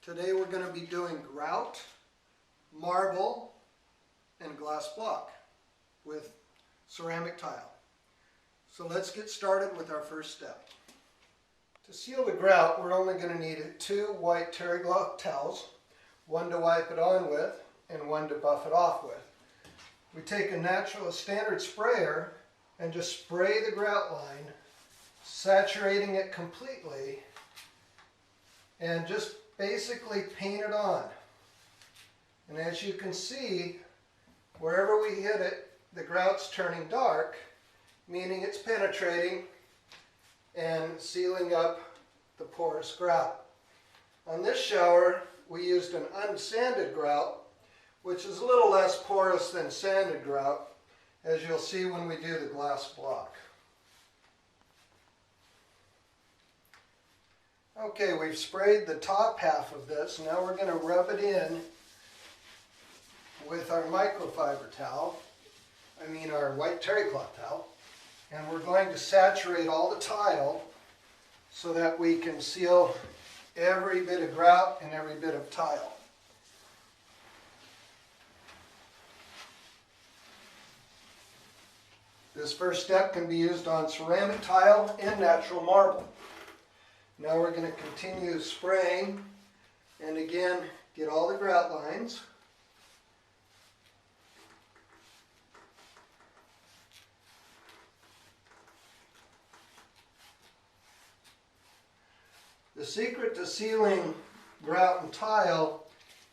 Today we're going to be doing grout, marble, and glass block with ceramic tile. So let's get started with our first step. To seal the grout, we're only going to need 2 white terry cloth towels, one to wipe it on with and one to buff it off with. We take a standard sprayer and just spray the grout line, saturating it completely, and just basically paint it on. And as you can see, wherever we hit it, the grout's turning dark, meaning it's penetrating and sealing up the porous grout. On this shower, we used an unsanded grout, which is a little less porous than sanded grout, as you'll see when we do the glass block. Okay, we've sprayed the top half of this. Now we're going to rub it in with our microfiber towel, our white terry cloth towel, and we're going to saturate all the tile so that we can seal every bit of grout and every bit of tile. This first step can be used on ceramic tile and natural marble. Now we're going to continue spraying and again get all the grout lines. The secret to sealing grout and tile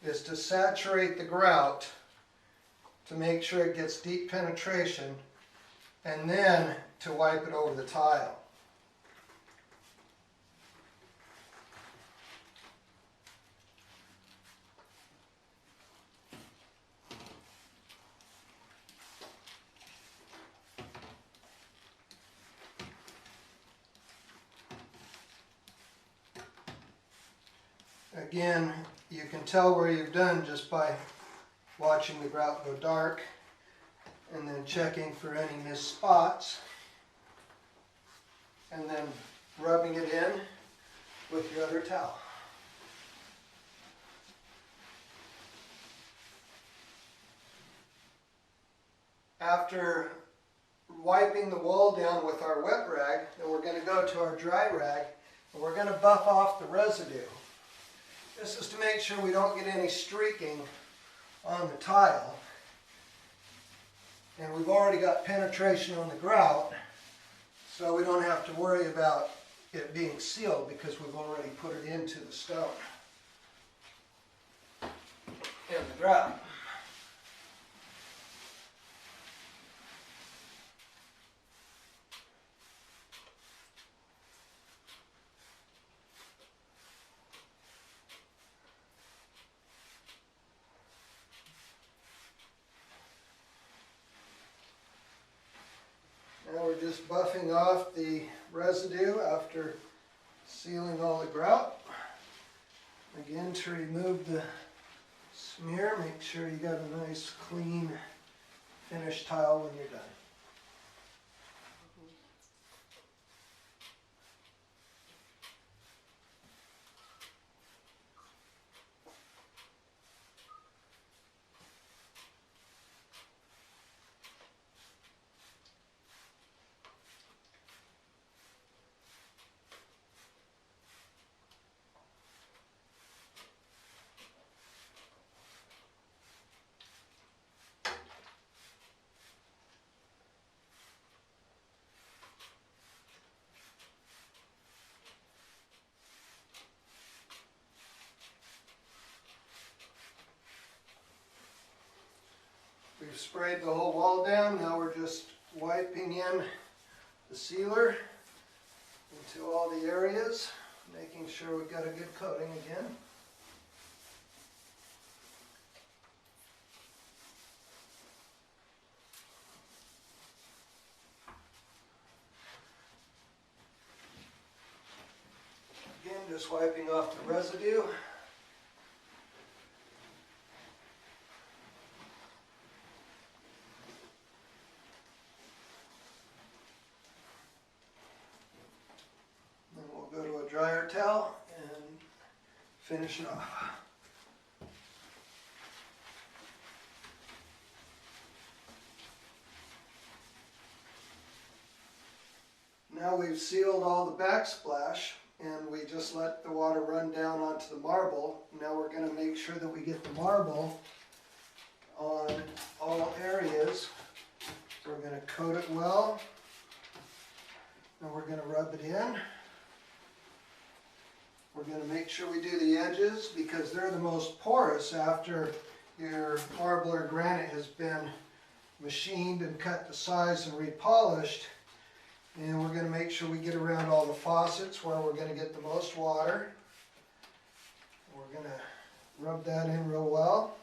is to saturate the grout to make sure it gets deep penetration, and then to wipe it over the tile. Again, you can tell where you've done just by watching the grout go dark and then checking for any missed spots and then rubbing it in with your other towel. After wiping the wall down with our wet rag, then we're going to go to our dry rag and we're going to buff off the residue. This is to make sure we don't get any streaking on the tile. And we've already got penetration on the grout, so we don't have to worry about it being sealed because we've already put it into the stone and the grout. Now we're just buffing off the residue after sealing all the grout. Again, to remove the smear, make sure you got a nice clean finished tile when you're done. We've sprayed the whole wall down. Now we're just wiping in the sealer into all the areas, making sure we've got a good coating again. Again, just wiping off the residue. Then we'll go to a dryer towel and finish it off. Now we've sealed all the backsplash and we just let the water run down onto the marble. Now we're going to make sure that we get the marble on all areas. So we're going to coat it well. And we're going to rub it in. We're going to make sure we do the edges because they're the most porous after your marble or granite has been machined and cut to size and repolished. And we're going to make sure we get around all the faucets where we're going to get the most water. We're going to rub that in real well.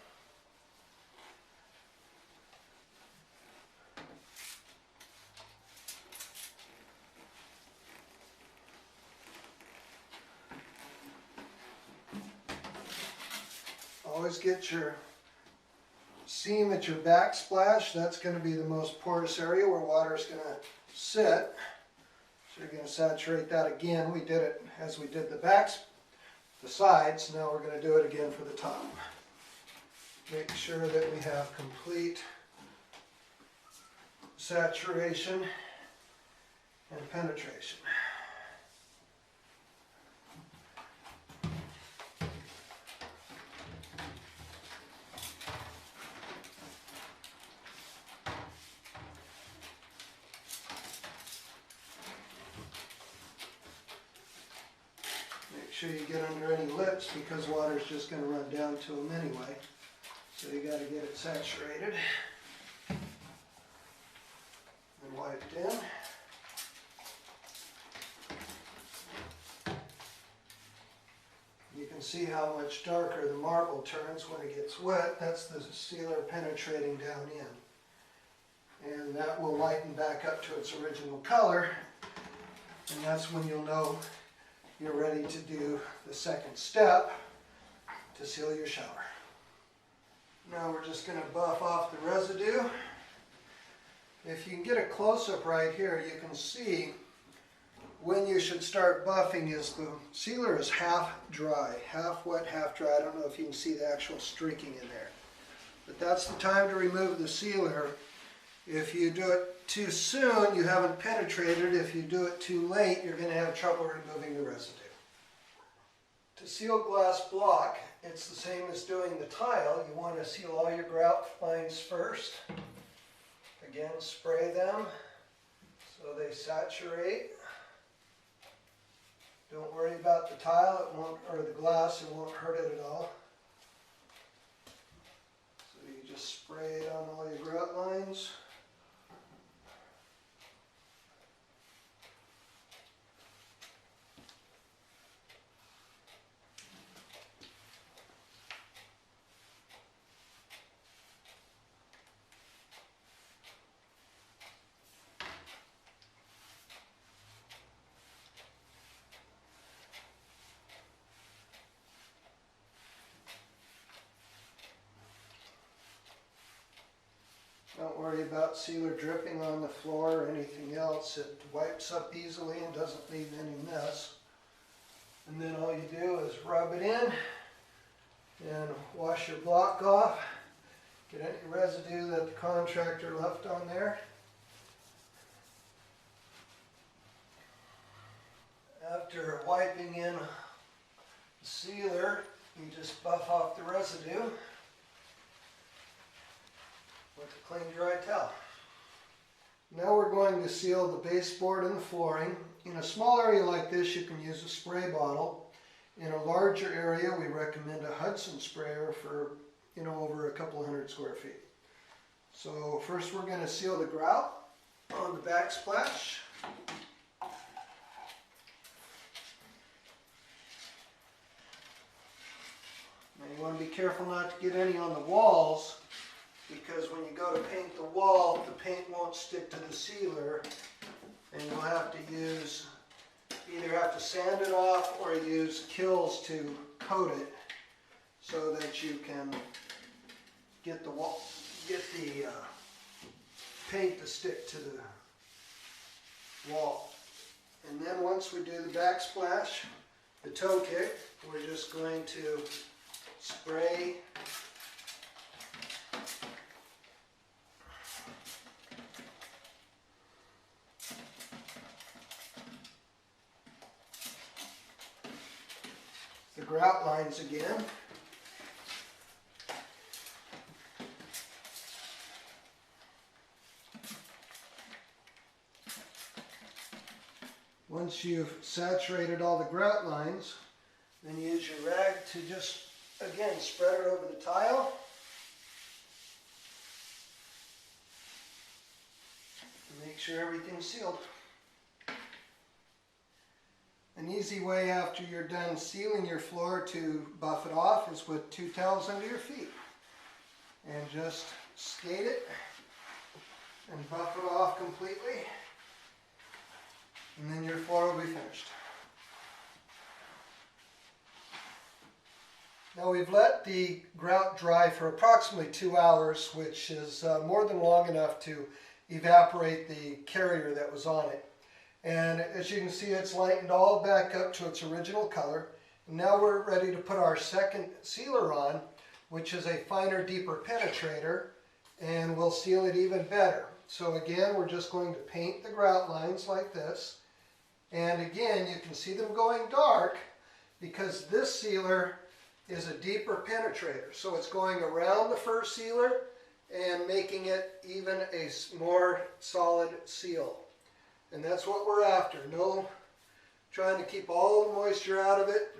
Always get your seam at your backsplash. That's going to be the most porous area where water is going to sit. So you're going to saturate that again. We did it as we did the sides. Now we're going to do it again for the top. Make sure that we have complete saturation and penetration. Make sure you get under any lips because water is just going to run down to them anyway. So you got to get it saturated and wiped in. You can see how much darker the marble turns when it gets wet. That's the sealer penetrating down in. And that will lighten back up to its original color. And that's when you'll know you're ready to do the second step to seal your shower. Now we're just going to buff off the residue. If you can get a close-up right here, you can see when you should start buffing is the sealer is half dry, half wet, half dry. I don't know if you can see the actual streaking in there. But that's the time to remove the sealer. If you do it too soon, you haven't penetrated. If you do it too late, you're going to have trouble removing the residue. To seal glass block, it's the same as doing the tile. You want to seal all your grout lines first. Again, spray them so they saturate. Don't worry about the tile, it won't, or the glass, it won't hurt it at all. So you just spray it on all your grout lines. Don't worry about sealer dripping on the floor or anything else. It wipes up easily and doesn't leave any mess. And then all you do is rub it in and wash your block off. Get any residue that the contractor left on there. After wiping in the sealer, you just buff off the residue with a clean dry towel. Now we're going to seal the baseboard and the flooring. In a small area like this, you can use a spray bottle. In a larger area, we recommend a Hudson sprayer for, over a couple of 100 square feet. So first we're going to seal the grout on the backsplash. Now you want to be careful not to get any on the walls, because when you go to paint the wall, the paint won't stick to the sealer, and you'll have to either have to sand it off or use Kills to coat it so that you can get the paint to stick to the wall. And then once we do the backsplash, the toe kick, we're just going to spray the grout lines again. Once you've saturated all the grout lines, then use your rag to just, again, spread it over the tile. And make sure everything's sealed. An easy way after you're done sealing your floor to buff it off is with 2 towels under your feet. And just skate it and buff it off completely. And then your floor will be finished. Now we've let the grout dry for approximately 2 hours, which is more than long enough to evaporate the carrier that was on it. And as you can see, it's lightened all back up to its original color. And now we're ready to put our second sealer on, which is a finer, deeper penetrator, and we'll seal it even better. So again, we're just going to paint the grout lines like this. And again, you can see them going dark because this sealer is a deeper penetrator. So it's going around the first sealer and making it even a more solid seal. And that's what we're after. No trying to keep all the moisture out of it.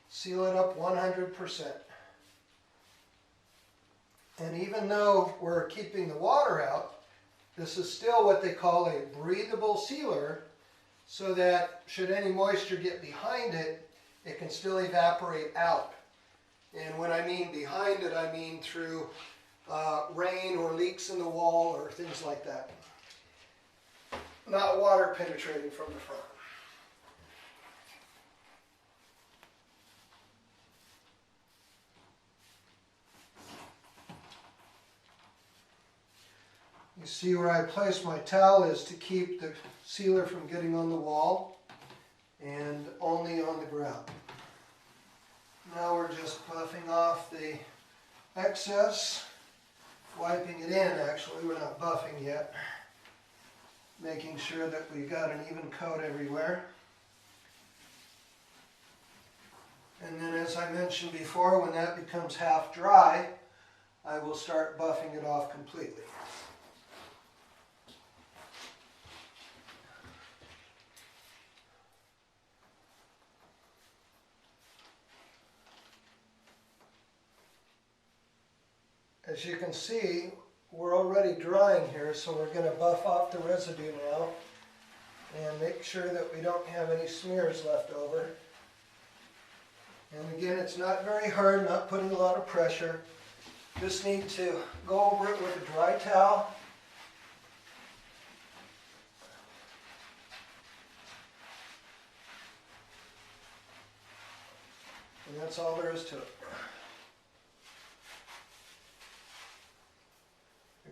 Seal it up 100%. And even though we're keeping the water out, this is still what they call a breathable sealer, so that should any moisture get behind it, it can still evaporate out. And when I mean behind it, I mean through rain or leaks in the wall or things like that. Not water penetrating from the front. You see where I place my towel is to keep the sealer from getting on the wall and only on the grout. Now we're just buffing off the excess, wiping it in actually, we're not buffing yet, making sure that we got an even coat everywhere. And then as I mentioned before, when that becomes half dry, I will start buffing it off completely. As you can see, we're already drying here, so we're going to buff off the residue now and make sure that we don't have any smears left over. And again, it's not very hard, not putting a lot of pressure. Just need to go over it with a dry towel. And that's all there is to it.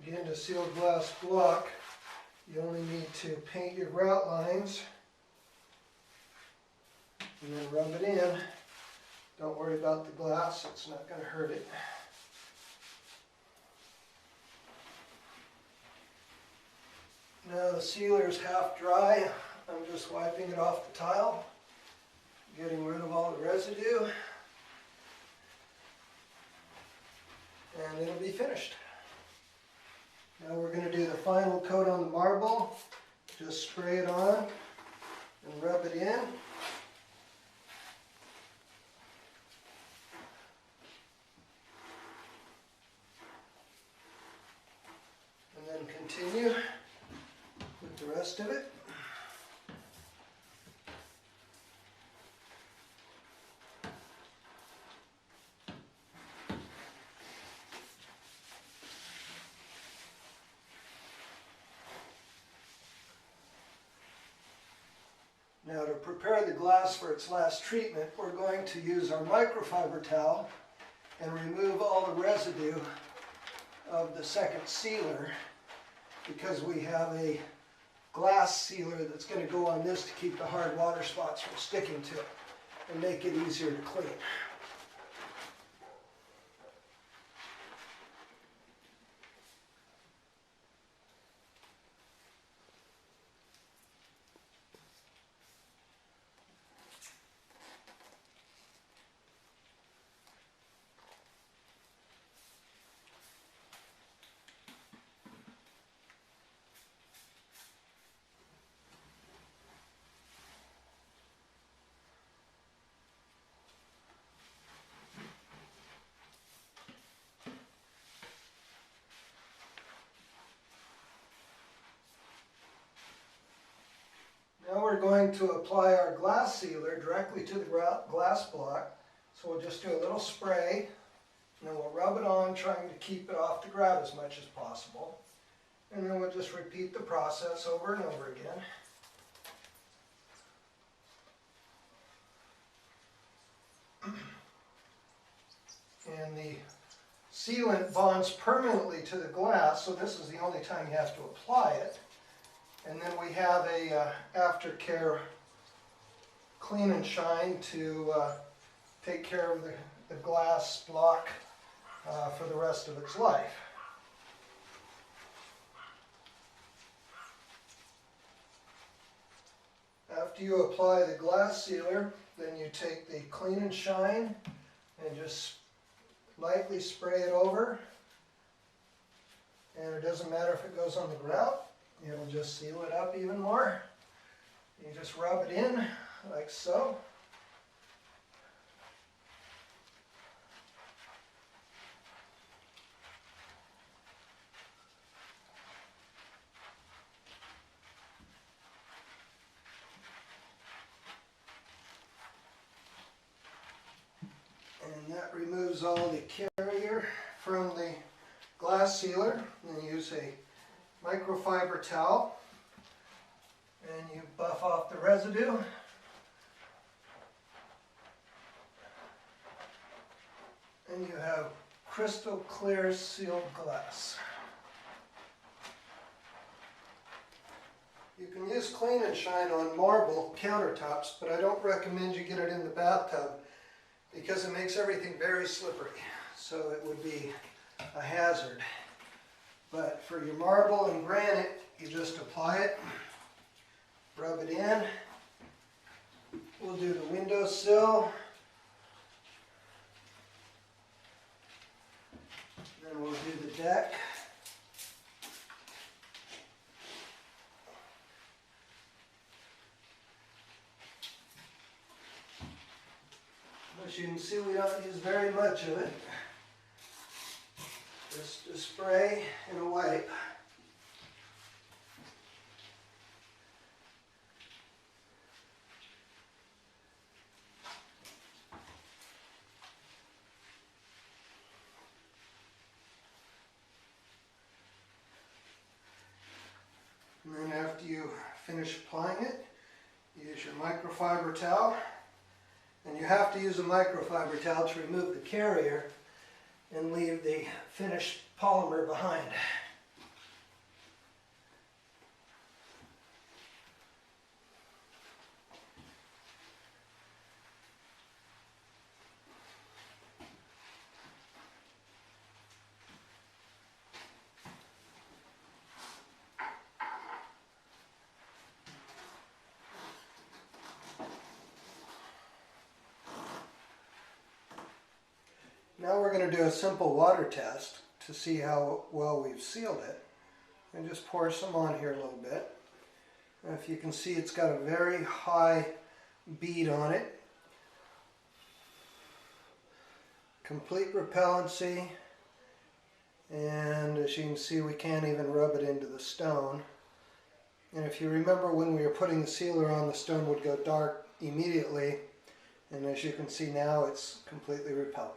Again, to seal glass block, you only need to paint your grout lines and then rub it in. Don't worry about the glass, it's not going to hurt it. Now the sealer is half dry. I'm just wiping it off the tile, getting rid of all the residue, and it'll be finished. Now we're going to do the final coat on the marble. Just spray it on and rub it in. And then continue with the rest of it. Now to prepare the glass for its last treatment, we're going to use our microfiber towel and remove all the residue of the second sealer, because we have a glass sealer that's going to go on this to keep the hard water spots from sticking to it. and make it easier to clean. Now we're going to apply our glass sealer directly to the glass block. So we'll just do a little spray, and then we'll rub it on, trying to keep it off the grout as much as possible. And then we'll just repeat the process over and over again. And the sealant bonds permanently to the glass, so this is the only time you have to apply it. And then we have a aftercare clean and shine to take care of the glass block for the rest of its life. After you apply the glass sealer, then you take the clean and shine and just lightly spray it over. And it doesn't matter if it goes on the grout. It'll just seal it up even more. You just rub it in like so. And that removes all the carrier from the glass sealer. And then use a microfiber towel, and you buff off the residue. And you have crystal clear sealed glass. You can use clean and shine on marble countertops, but I don't recommend you get it in the bathtub because it makes everything very slippery. So it would be a hazard. But for your marble and granite, you just apply it, rub it in. We'll do the windowsill. Then we'll do the deck. As you can see, we don't use very much of it. Just a spray and a wipe. And then after you finish applying it, use your microfiber towel. And you have to use a microfiber towel to remove the carrier and leave the finished polymer behind. Now we're going to do a simple water test to see how well we've sealed it. And just pour some on here a little bit. And if you can see, it's got a very high bead on it. Complete repellency. And as you can see, we can't even rub it into the stone. And if you remember, when we were putting the sealer on, the stone would go dark immediately. And as you can see now, it's completely repellent.